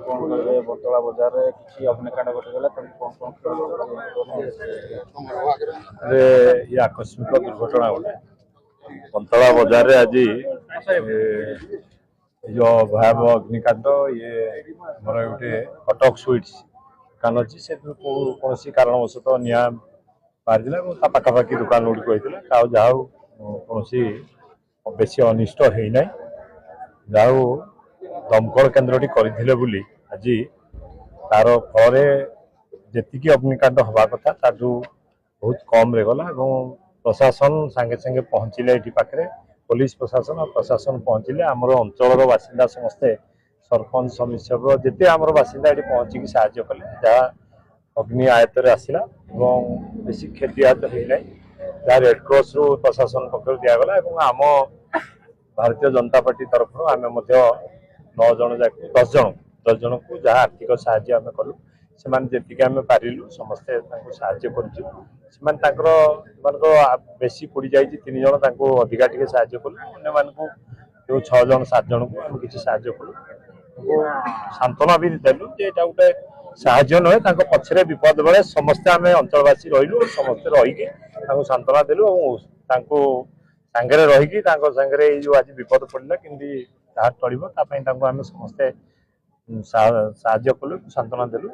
कौन कहे बतला बजार रे किसी अग्निकांड घटीगला कौन कौन अरे ये आकस्मिक दुर्घटना गोटे बंतला बजार रे आज जो भयावह अग्निकांड ये मोर गोटे कटक स्वीट्स दुकान अच्छी से कौन कारणवश निआ बाहर पाखापाखि दुकान गुड़िक होता जहाँ कौन बेसी अनिष्ट होना जहाँ दमकल केन्द्रटी करते आज तार फल जी अग्निकांड हवा कथा ताठू बहुत कम रे गला प्रशासन सांगे सांगे पहुँचले ये पाखे पुलिस प्रशासन और प्रशासन पहुँचले आमर अंचल बासिंदा समस्ते सरपंच समीक्षक जिते आमर बासिंदा ये पहुँचिक साहय कले जहाँ अग्नि आयत आसला बेसी क्षति आहत होना जहाँ रेडक्रॉस रु प्रशासन पक्ष दिगला आम भारतीय जनता पार्टी तरफ आम 9 जन जाक 10 जन को जहाँ आर्थिक साहाय्य आम कलु से जी आम पारिलु समस्ते साहाय्य कर बेसी पोड़ी जाइए 3 जन अधिका टे साहाय्य कलु अन्य जो 6 जन 7 जन को आम किसी साहाय्य कलु सांत्वना भी देलु गोटे साहाय्य नुहे पछरे विपद बेले समस्ते आम अंचलवासी रही समस्ते रहीकि सांत्वना देलु सांगे रहीकि सांगे जो आज विपद पड़ा कि टलो आम समस्ते साहाय्य कलु सांत्वना देलु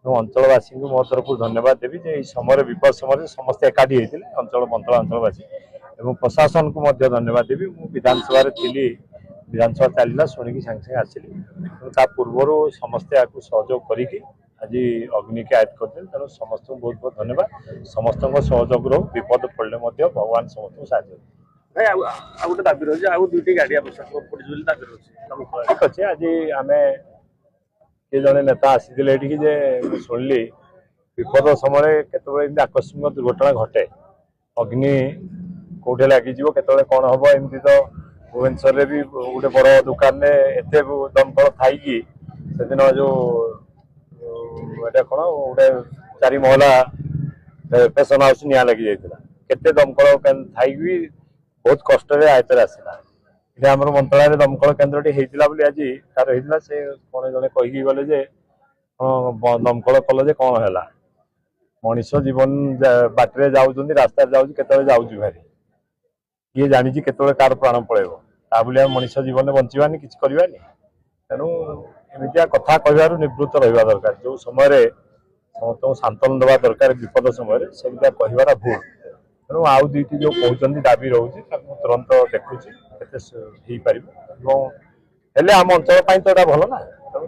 अंचलवासी को मो तरफ धन्यवाद देवी जे समय विपद समय समस्ते एकाठी होते अंचल बंतला अंचलवासी और प्रशासन को धन्यवाद देवी मु विधानसभा थी विधानसभा चलला शुणिकी सांगे सांगे आसली पूर्वर समस्ते आपको सहयोग करी आज अग्नि के आयत करते तेणु समस्त को बहुत बहुत धन्यवाद समस्त सहयोग रो विपद पड़े भगवान समस्त साहय भाई गोटे दाबी रही है दुईटी गाड़ी आवश्यक पड़ी दाबी रही ठीक अच्छे आज आम किए जड़े नेता आसी शुणिली विपद समय केत आकस्मिक दुर्घटना घटे अग्नि कौटे लगे केत कौन हम एमती तो भुवनेश्वर भी गोटे बड़ दुकान एत दमकल थी से दिन जो कौन गोटे 4 महला फैशन हाउस निआ लगी जाता केते दमकल थी बहुत कष्ट आयतर आसला ये आम मंत्रा दमकल केन्द्रटी होता आज तार होता से कौन जड़े कहीकि गले दमकल कल कौन है मनीष जीवन बाटर जाऊँ रास्तार जाऊँ भारी किए जानी केत कार प्राण पड़ेगा ता मनीष जीवन बचानी कि करवानी तेणु एमतिया कथा कहू निवृत्त रहा दरकार जो समय समस्त सांत्वना देवा दरकार विपद समय सेमतिया कहवार भूल तेणु आउ दुईटी जो कहते दाबी रोचे तुरंत देखुची आम अंचल तो भल ना तेणु